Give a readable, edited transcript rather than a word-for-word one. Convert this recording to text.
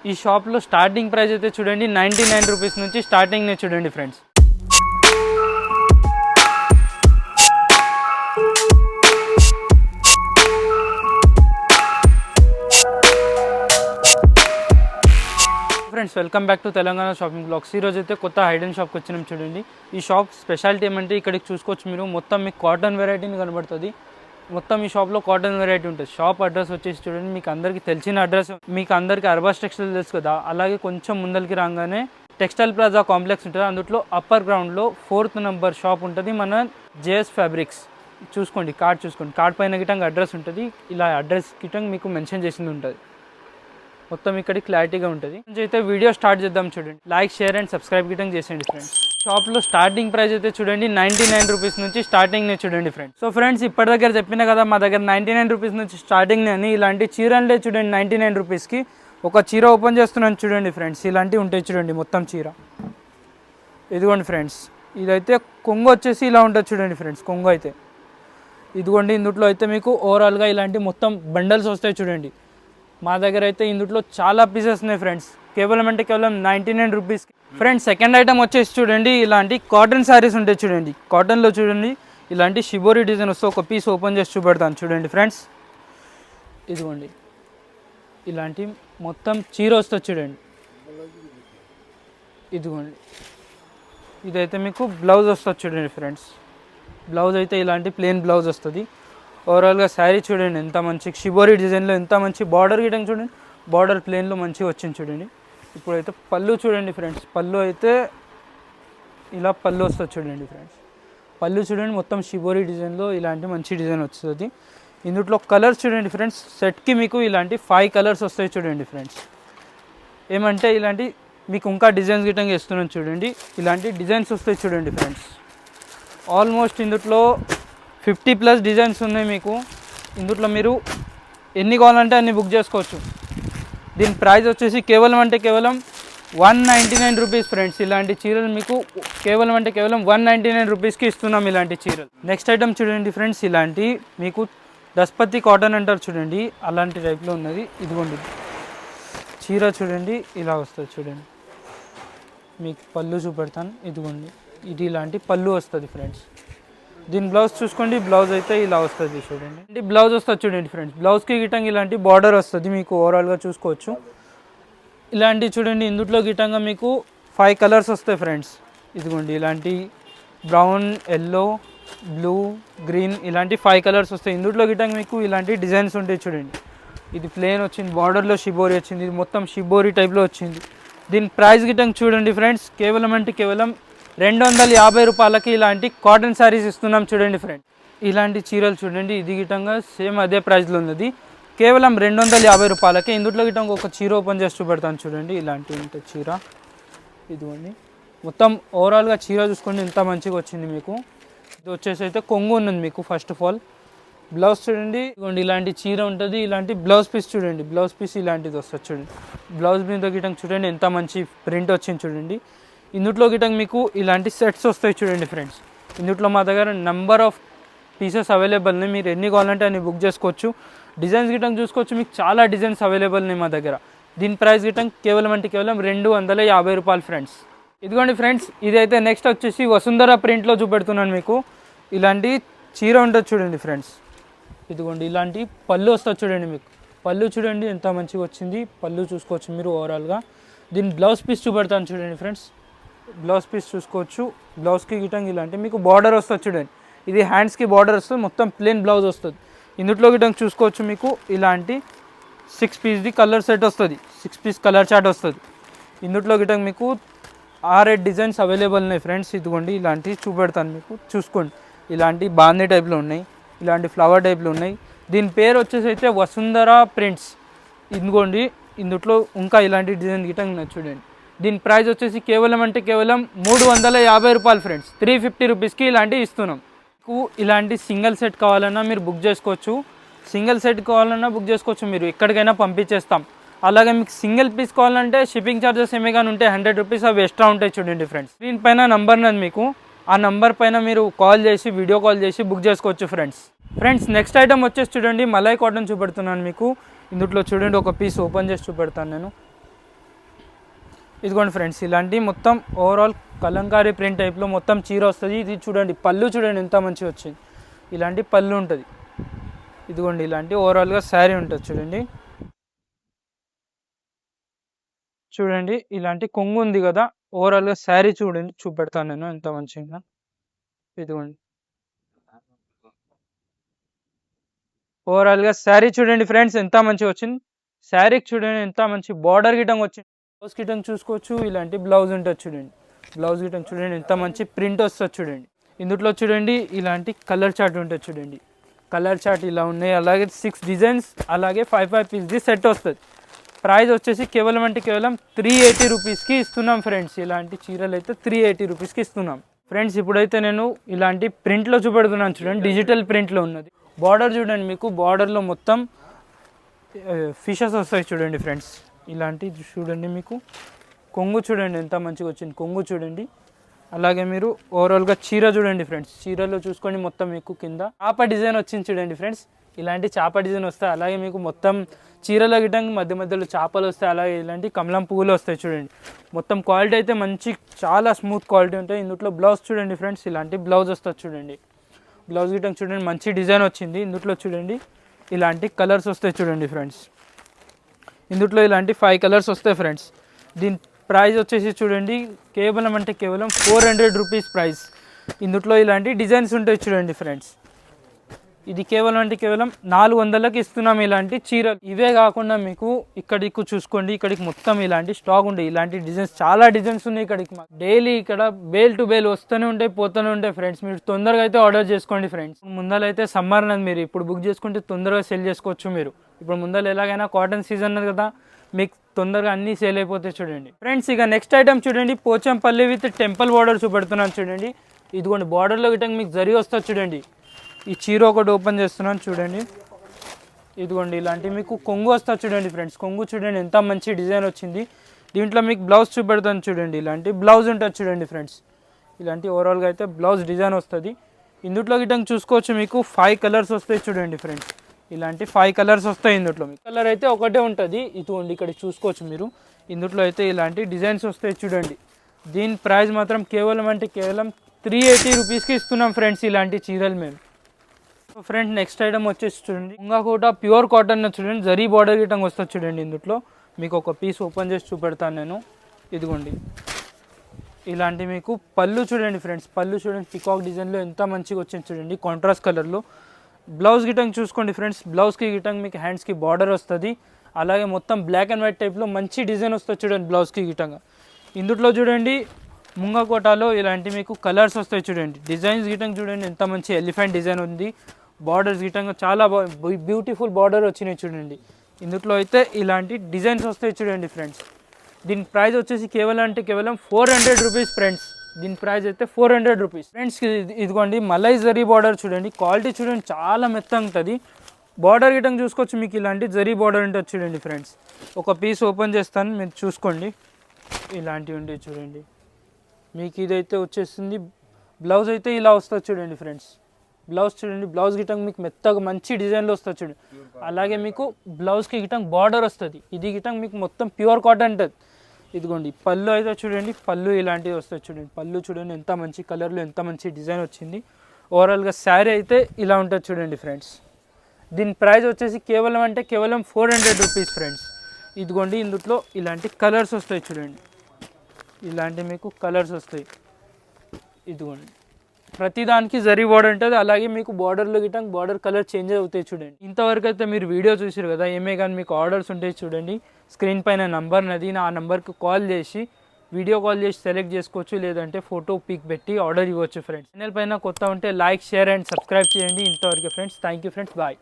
ఈ షాప్లో starting price అయితే చూడండి 99 రూపీస్ నుంచి స్టార్టింగ్నే చూడండి friends. Friends welcome back to Telangana shopping blogs. ఈరోజు అయితే కొత్త హైడెన్ షాప్కి వచ్చినాం చూడండి. ఈ షాప్ స్పెషాలిటీ ఏమంటే ఇక్కడికి చూసుకోవచ్చు మీరు, మొత్తం మీకు కాటన్ వెరైటీని కనబడుతుంది. మొత్తం ఈ షాప్లో కాటన్ వెరైటీ ఉంటుంది. షాప్ అడ్రస్ వచ్చేసి చూడండి, మీకు అందరికీ తెలిసిన అడ్రస్, మీకు అందరికీ అర్బాస్ టెక్స్టైల్ తెలుసు కదా, అలాగే కొంచెం ముందరికి రాగానే టెక్స్టైల్ ప్లాజా కాంప్లెక్స్ ఉంటుంది. అందులో అప్పర్ గ్రౌండ్లో 4th నెంబర్ షాప్ ఉంటుంది, మన జేఎస్ ఫ్యాబ్రిక్స్. చూసుకోండి, కార్డ్ పైన గిటంగా అడ్రస్ ఉంటుంది. ఇలా అడ్రస్ గిటంగా మీకు మెన్షన్ చేసింది ఉంటుంది. మొత్తం ఇక్కడ క్లారిటీగా ఉంటుంది. అయితే వీడియో స్టార్ట్ చేద్దాం చూడండి. లైక్, షేర్ అండ్ సబ్స్క్రైబ్ గిటంగా చేసేయండి ఫ్రెండ్స్. షాప్లో స్టార్టింగ్ ప్రైస్ అయితే చూడండి 99 రూపీస్ నుంచి స్టార్టింగ్నే చూడండి ఫ్రెండ్స్. సో ఫ్రెండ్స్ ఇప్పటి దగ్గర చెప్పిన కదా, మా దగ్గర 99 రూపీస్ నుంచి స్టార్టింగ్నే అని. ఇలాంటి చీరలే చూడండి 99 రూపీస్కి. ఒక చీర ఓపెన్ చేస్తున్నాను చూడండి ఫ్రెండ్స్. ఇలాంటివి ఉంటాయి చూడండి, మొత్తం చీర ఇదిగోండి ఫ్రెండ్స్. ఇదైతే కొంగు వచ్చేసి ఇలా ఉంటుంది చూడండి ఫ్రెండ్స్. కొంగు అయితే ఇదిగోండి. ఇందులో అయితే మీకు ఓవరాల్గా ఇలాంటి మొత్తం బండల్స్ వస్తాయి చూడండి. మా దగ్గర అయితే ఇందులో చాలా పీసెస్ ఉన్నాయి ఫ్రెండ్స్. కేవలం 99 రూపీస్ ఫ్రెండ్స్. సెకండ్ ఐటమ్ వచ్చేసి చూడండి, ఇలాంటి కాటన్ శారీస్ ఉంటాయి చూడండి. కాటన్లో చూడండి ఇలాంటి షిబోరి డిజైన్ వస్తే ఒక పీస్ ఓపెన్ చేసి చూపెడతాను చూడండి ఫ్రెండ్స్. ఇదిగోండి, ఇలాంటి మొత్తం చీర వస్తుంది చూడండి. ఇదిగోండి, ఇదైతే మీకు బ్లౌజ్ వస్తుంది చూడండి ఫ్రెండ్స్. బ్లౌజ్ అయితే ఇలాంటి ప్లెయిన్ బ్లౌజ్ వస్తుంది. ఓవరాల్గా శారీ చూడండి ఎంత మంచి షిబోరి డిజైన్లో ఎంత మంచి బార్డర్ గిటంగా చూడండి. బార్డర్ ప్లెయిన్లో మంచిగా వచ్చింది చూడండి. ఇప్పుడైతే పళ్ళు చూడండి ఫ్రెండ్స్. పళ్ళు అయితే ఇలా పళ్ళు వస్తుంది చూడండి ఫ్రెండ్స్. పళ్ళు చూడండి మొత్తం షిబోరి డిజైన్లో ఇలాంటి మంచి డిజైన్ వస్తుంది. ఇందులో కలర్స్ చూడండి ఫ్రెండ్స్. సెట్కి మీకు ఇలాంటి 5 కలర్స్ వస్తాయి చూడండి ఫ్రెండ్స్. ఏమంటే ఇలాంటి మీకు ఇంకా డిజైన్స్ గిటంగా ఇస్తున్నాను చూడండి. ఇలాంటి డిజైన్స్ వస్తాయి చూడండి ఫ్రెండ్స్. ఆల్మోస్ట్ ఇందులో 50+ డిజైన్స్ ఉన్నాయి మీకు. ఇందులో మీరు ఎన్ని కావాలంటే అన్ని బుక్ చేసుకోవచ్చు. దీని ప్రైస్ వచ్చేసి కేవలం 199 రూపీస్ ఫ్రెండ్స్. ఇలాంటి చీరలు మీకు కేవలం 199 రూపీస్కి ఇస్తున్నాం ఇలాంటి చీరలు. నెక్స్ట్ ఐటమ్ చూడండి ఫ్రెండ్స్, ఇలాంటి మీకు దస్పతి కాటన్ అంటారు చూడండి, అలాంటి టైప్లో ఉన్నది. ఇదిగోండి చీర చూడండి, ఇలా వస్తుంది చూడండి. మీకు పళ్ళు చూపెడతాను. ఇదిగోండి, ఇది ఇలాంటి పళ్ళు వస్తుంది ఫ్రెండ్స్. దీని బ్లౌజ్ చూసుకోండి. బ్లౌజ్ అయితే ఇలా వస్తుంది చూడండి. అంటే బ్లౌజ్ వస్తుంది చూడండి ఫ్రెండ్స్. బ్లౌజ్కి గిటంగా ఇలాంటి బార్డర్ వస్తుంది మీకు. ఓవరాల్గా చూసుకోవచ్చు ఇలాంటి చూడండి. ఇందులో గిటంగా మీకు 5 కలర్స్ వస్తాయి ఫ్రెండ్స్. ఇదిగోండి ఇలాంటి బ్రౌన్, ఎల్లో, బ్లూ, గ్రీన్ ఇలాంటి 5 కలర్స్ వస్తాయి. ఇందులో గిటంగా మీకు ఇలాంటి డిజైన్స్ ఉంటాయి చూడండి. ఇది ప్లెయిన్ వచ్చింది, బార్డర్లో షిబోరి వచ్చింది. ఇది మొత్తం షిబోరి టైప్లో వచ్చింది. దీని ప్రైస్ గిటంగా చూడండి ఫ్రెండ్స్, కేవలం 250 రూపాయలకి ఇలాంటి కాటన్ శారీస్ ఇస్తున్నాం చూడండి ఫ్రెండ్స్. ఇలాంటి చీరలు చూడండి, ఇది గిటంగా సేమ్ అదే ప్రైస్లో ఉన్నది, కేవలం 250 రూపాయలకి. ఇందులో గిటంగా ఒక చీర ఓపెన్ చేసి చూపెడతాను చూడండి. ఇలాంటి ఉంటుంది చీర. ఇదిగోండి మొత్తం ఓవరాల్గా చీర చూసుకోండి ఎంత మంచిగా వచ్చింది మీకు. ఇది వచ్చేసి అయితే కొంగు ఉన్నది మీకు. ఫస్ట్ ఆఫ్ ఆల్ బ్లౌజ్ చూడండి. ఇదిగోండి ఇలాంటి చీర ఉంటుంది. ఇలాంటి బ్లౌజ్ పీస్ చూడండి. బ్లౌజ్ పీస్ ఇలాంటిది వస్తుంది చూడండి. బ్లౌజ్ మీద గిటంగా చూడండి ఎంత మంచి ప్రింట్ వచ్చింది చూడండి. ఇందులో గిటంగా మీకు ఇలాంటి సెట్స్ వస్తాయి చూడండి ఫ్రెండ్స్. ఇందులో మా దగ్గర నెంబర్ ఆఫ్ పీసెస్ అవైలబుల్ ఉన్నాయి. మీరు ఎన్ని కావాలంటే అన్ని బుక్ చేసుకోవచ్చు. డిజైన్స్ గిటంగా చూసుకోవచ్చు, మీకు చాలా డిజైన్స్ అవైలబుల్ ఉన్నాయి మా దగ్గర. దీని ప్రైస్ గిటంగా కేవలం 250 రూపాయలు ఫ్రెండ్స్. ఇదిగోండి ఫ్రెండ్స్, ఇదైతే నెక్స్ట్ వచ్చేసి వసుంధర ప్రింట్లో చూపెడుతున్నాను మీకు. ఇలాంటి చీర ఉంటుంది చూడండి ఫ్రెండ్స్. ఇదిగోండి ఇలాంటి పళ్ళు వస్తుంది చూడండి మీకు. పళ్ళు చూడండి ఎంత మంచిగా వచ్చింది. పళ్ళు చూసుకోవచ్చు మీరు ఓవరాల్గా. దీని బ్లౌజ్ పీస్ చూపెడతాను చూడండి ఫ్రెండ్స్. బ్లౌజ్ పీస్ చూసుకోవచ్చు. బ్లౌజ్కి గిటంగా ఇలాంటి మీకు బార్డర్ వస్తుంది చూడండి. ఇది హ్యాండ్స్కి బార్డర్ వస్తుంది, మొత్తం ప్లెయిన్ బ్లౌజ్ వస్తుంది. ఇందులో గిటంగా చూసుకోవచ్చు మీకు ఇలాంటి 6 పీస్ది కలర్ సెట్ వస్తుంది. 6 పీస్ కలర్ చార్ట్ వస్తుంది. ఇందులో గిటంగా మీకు 6 డిజైన్స్ అవైలబుల్ ఉన్నాయి ఫ్రెండ్స్. ఇదిగోండి ఇలాంటివి చూపెడతాను మీకు, చూసుకోండి. ఇలాంటి బాందీ టైప్లో ఉన్నాయి, ఇలాంటి ఫ్లవర్ టైప్లో ఉన్నాయి. దీని పేరు వచ్చేసి అయితే వసుంధర ప్రింట్స్. ఇదిగోండి ఇందులో ఇంకా ఇలాంటి డిజైన్ గిటంగా చూడండి. దీని ప్రైస్ వచ్చేసి కేవలం 350 రూపాయలు ఫ్రెండ్స్. 350 రూపీస్కి ఇలాంటివి ఇస్తున్నాం. మీకు ఇలాంటి సింగిల్ సెట్ కావాలన్నా మీరు బుక్ చేసుకోవచ్చు. సింగిల్ సెట్ కావాలన్నా బుక్ చేసుకోవచ్చు. మీరు ఎక్కడికైనా పంపించేస్తాం. అలాగే మీకు సింగిల్ పీస్ కావాలంటే షిప్పింగ్ ఛార్జెస్ ఏమే కానీ ఉంటే 100 రూపీస్ అవి ఎక్స్ట్రా ఉంటాయి చూడండి ఫ్రెండ్స్. స్క్రీన్ పైన నంబర్ ఉన్నది మీకు. ఆ నంబర్ పైన మీరు కాల్ చేసి వీడియో కాల్ చేసి బుక్ చేసుకోవచ్చు ఫ్రెండ్స్. నెక్స్ట్ ఐటమ్ వచ్చేసి చూడండి, మలై కాటన్ చూపెడుతున్నాను మీకు. ఇందులో చూడండి ఒక పీస్ ఓపెన్ చేసి చూపెడతాను నేను. ఇదిగోండి ఫ్రెండ్స్, ఇలాంటి మొత్తం ఓవరాల్ కలంకారీ ప్రింట్ టైప్లో మొత్తం చీర వస్తుంది. ఇది చూడండి, పళ్ళు చూడండి ఎంత మంచిగా వచ్చింది. ఇలాంటి పళ్ళు ఉంటుంది. ఇదిగోండి, ఇలాంటి ఓవరాల్గా శారీ ఉంటుంది చూడండి. చూడండి, ఇలాంటి కొంగు ఉంది కదా, ఓవరాల్గా శారీ చూడండి, చూపెడతాను నేను ఎంత మంచిగా. ఇదిగోండి, ఓవరాల్గా శారీ చూడండి ఫ్రెండ్స్ ఎంత మంచిగా వచ్చింది. శారీకి చూడండి ఎంత మంచి బార్డర్ గిటంగా వచ్చింది. బ్లౌజ్ గిటంగా చూసుకోవచ్చు. ఇలాంటి బ్లౌజ్ ఉంటుంది చూడండి. బ్లౌజ్ గిటంగా చూడండి ఎంత మంచి ప్రింట్ వస్తుంది చూడండి. ఇందులో చూడండి ఇలాంటి కలర్ చార్ట్ ఉంటుంది చూడండి. కలర్ చార్ట్ ఇలా ఉన్నాయి. అలాగే 6 డిజైన్స్, అలాగే 5 పీస్ది సెట్ వస్తుంది. ప్రైస్ వచ్చేసి కేవలం అంటే కేవలం 380 రూపీస్కి ఇస్తున్నాం ఫ్రెండ్స్. ఇలాంటి చీరలు అయితే 380 రూపీస్కి ఇస్తున్నాం ఫ్రెండ్స్. ఇప్పుడైతే నేను ఇలాంటి ప్రింట్లో చూపెడుతున్నాను చూడండి. డిజిటల్ ప్రింట్లో ఉన్నది. బార్డర్ చూడండి, మీకు బార్డర్లో మొత్తం ఫిషెస్ వస్తాయి చూడండి ఫ్రెండ్స్. ఇలాంటి చూడండి, మీకు కొంగు చూడండి ఎంత మంచిగా వచ్చింది. కొంగు చూడండి. అలాగే మీరు ఓవరాల్గా చీర చూడండి ఫ్రెండ్స్. చీరలో చూసుకొని మొత్తం మీకు కింద చాప డిజైన్ వచ్చింది చూడండి ఫ్రెండ్స్. ఇలాంటి చాప డిజైన్ వస్తాయి. అలాగే మీకు మొత్తం చీరలో గిట్టంగా మధ్య మధ్యలో చేపలు వస్తాయి. అలాగే ఇలాంటి కమలం పువ్వులు వస్తాయి చూడండి. మొత్తం క్వాలిటీ అయితే మంచి, చాలా స్మూత్ క్వాలిటీ ఉంటాయి. ఇందులో బ్లౌజ్ చూడండి ఫ్రెండ్స్. ఇలాంటి బ్లౌజ్ వస్తుంది చూడండి. బ్లౌజ్ గిట్టంగా చూడండి మంచి డిజైన్ వచ్చింది. ఇందులో చూడండి ఇలాంటి కలర్స్ వస్తాయి చూడండి ఫ్రెండ్స్. ఇందులో ఇలాంటి 5 కలర్స్ వస్తాయి ఫ్రెండ్స్. దీని ప్రైస్ వచ్చేసి చూడండి కేవలం అంటే కేవలం 400 రూపీస్ ప్రైస్. ఇందులో ఇలాంటి డిజైన్స్ ఉంటాయి చూడండి ఫ్రెండ్స్. ఇది కేవలం అంటే కేవలం 400కి ఇస్తున్నాం ఇలాంటి చీరలు. ఇవే కాకుండా మీకు ఇక్కడికి చూసుకోండి, ఇక్కడికి మొత్తం ఇలాంటి స్టాక్ ఉంటాయి. ఇలాంటి డిజైన్స్ చాలా డిజైన్స్ ఉన్నాయి ఇక్కడికి. డైలీ ఇక్కడ బేల్ టు బేల్ వస్తూనే ఉంటాయి, పోతూనే ఉంటాయి ఫ్రెండ్స్. మీరు తొందరగా అయితే ఆర్డర్ చేసుకోండి ఫ్రెండ్స్. ముందరైతే సమ్మర్ అన్నది, మీరు ఇప్పుడు బుక్ చేసుకుంటే తొందరగా సెల్ చేసుకోవచ్చు. మీరు ఇప్పుడు ముందర ఎలాగైనా కాటన్ సీజన్ అన్నది కదా, మీకు తొందరగా అన్నీ సేల్ అయిపోతాయి చూడండి ఫ్రెండ్స్. ఇక నెక్స్ట్ ఐటమ్ చూడండి, పోచంపల్లి విత్ టెంపుల్ బార్డర్ చూపెడుతున్నాను చూడండి. ఇదిగోండి, బార్డర్లో గిట్ట మీకు జరి వస్తుంది చూడండి. ఈ చీర ఒకటి ఓపెన్ చేస్తున్నాను చూడండి. ఇదిగోండి, ఇలాంటి మీకు కొంగు వస్తుంది చూడండి ఫ్రెండ్స్. కొంగు చూడండి ఎంత మంచి డిజైన్ వచ్చింది. దీంట్లో మీకు బ్లౌజ్ చూపెడతాను చూడండి. ఇలాంటి బ్లౌజ్ ఉంటుంది చూడండి ఫ్రెండ్స్. ఇలాంటి ఓవరాల్గా అయితే బ్లౌజ్ డిజైన్ వస్తుంది. ఇందులో గిట్ట చూసుకోవచ్చు, మీకు 5 కలర్స్ వస్తాయి చూడండి ఫ్రెండ్స్. ఇలాంటి 5 కలర్స్ వస్తాయి. ఇందులో మీకు కలర్ అయితే ఒకటే ఉంటుంది. ఇదిగోండి, ఇక్కడ చూసుకోవచ్చు మీరు. ఇందులో అయితే ఇలాంటి డిజైన్స్ వస్తాయి చూడండి. దీని ప్రైస్ మాత్రం కేవలం అంటే కేవలం 380 రూపీస్కి ఇస్తున్నాం ఫ్రెండ్స్ ఇలాంటి చీరలు మేము. ఫ్రెండ్స్ నెక్స్ట్ ఐటమ్ వచ్చేసి చూడండి, ముంగాకోట ప్యూర్ కాటన్ చూడండి. జరీ బార్డర్ గిట్టంగా వస్తుంది చూడండి. ఇందులో మీకు ఒక పీస్ ఓపెన్ చేసి చూపెడతాను నేను. ఇదిగోండి, ఇలాంటి మీకు పళ్ళు చూడండి ఫ్రెండ్స్. పళ్ళు చూడండి, పికాక్ డిజైన్లో ఎంత మంచిగా వచ్చింది చూడండి, కాంట్రాస్ట్ కలర్లో. బ్లౌజ్ గిట్టంగా చూసుకోండి ఫ్రెండ్స్. బ్లౌజ్కి గిట్టంగా మీకు హ్యాండ్స్కి బార్డర్ వస్తుంది. అలాగే మొత్తం బ్లాక్ అండ్ వైట్ టైప్లో మంచి డిజైన్ వస్తుంది చూడండి బ్లౌజ్కి గిట్టంగా. ఇందులో చూడండి ముంగకోటలో ఇలాంటి మీకు కలర్స్ వస్తాయి చూడండి. డిజైన్స్ గిట్టంగా చూడండి ఎంత మంచి ఎలిఫెంట్ డిజైన్ ఉంది. బార్డర్స్ గిట్టంగా చాలా బ్యూటిఫుల్ బార్డర్ వచ్చినాయి చూడండి. ఇందులో అయితే ఇలాంటి డిజైన్స్ వస్తాయి చూడండి ఫ్రెండ్స్. దీని ప్రైస్ వచ్చేసి కేవలం అంటే కేవలం 400 రూపీస్ ఫ్రెండ్స్. దీని ప్రైస్ అయితే 400 రూపీస్ ఫ్రెండ్స్. ఇదిగోండి మలై జరీ బార్డర్ చూడండి. క్వాలిటీ చూడండి చాలా మెత్తగా ఉంటుంది. బార్డర్ గిట్టంగా చూసుకోవచ్చు, మీకు ఇలాంటి జరీ బార్డర్ ఉంటుంది చూడండి ఫ్రెండ్స్. ఒక పీస్ ఓపెన్ చేస్తాను, మీరు చూసుకోండి. ఇలాంటివి ఉంటాయి చూడండి. మీకు ఇదైతే వచ్చేస్తుంది. బ్లౌజ్ అయితే ఇలా వస్తుంది చూడండి ఫ్రెండ్స్. బ్లౌజ్ చూడండి, బ్లౌజ్ గిట్టంగా మీకు మెత్తగా మంచి డిజైన్లో వస్తుంది చూడండి. అలాగే మీకు బ్లౌజ్కి గిట్టంగా బార్డర్ వస్తుంది. ఇది గిట్టంగా మీకు మొత్తం ప్యూర్ కాటన్ ఉంటుంది. ఇదిగోండి పళ్ళు అయితే చూడండి, పళ్ళు ఇలాంటివి వస్తాయి చూడండి. పళ్ళు చూడండి ఎంత మంచి కలర్లో ఎంత మంచి డిజైన్ వచ్చింది. ఓవరాల్గా శారీ అయితే ఇలా ఉంటుంది చూడండి ఫ్రెండ్స్. దీని ప్రైస్ వచ్చేసి కేవలం అంటే కేవలం 400 రూపీస్ ఫ్రెండ్స్. ఇదిగోండి, ఇందులో ఇలాంటి కలర్స్ వస్తాయి చూడండి. ఇలాంటి మీకు కలర్స్ వస్తాయి. ఇదిగోండి, ప్రతిదానికి జరీ బార్డర్ ఉంటుంది. అలాగే మీకు బార్డర్లో గిట్టంగా బార్డర్ కలర్ చేంజ్ అవుతాయి చూడండి. ఇంతవరకు అయితే మీరు వీడియో చూసారు కదా. ఏమే కానీ మీకు ఆర్డర్స్ ఉంటాయి చూడండి. స్క్రీన్ పైన నంబర్ నది, ఆ నెంబర్కి కాల్ చేసి వీడియో కాల్ చేసి సెలెక్ట్ చేసుకోవచ్చు. లేదంటే ఫోటో పిక్ పెట్టి ఆర్డర్ ఇవ్వచ్చు ఫ్రెండ్స్. ఛానల్ పైన కొత్త ఉంటే లైక్, షేర్ అండ్ సబ్స్క్రైబ్ చేయండి. ఇంతవరకు friends. Thank you friends. Bye.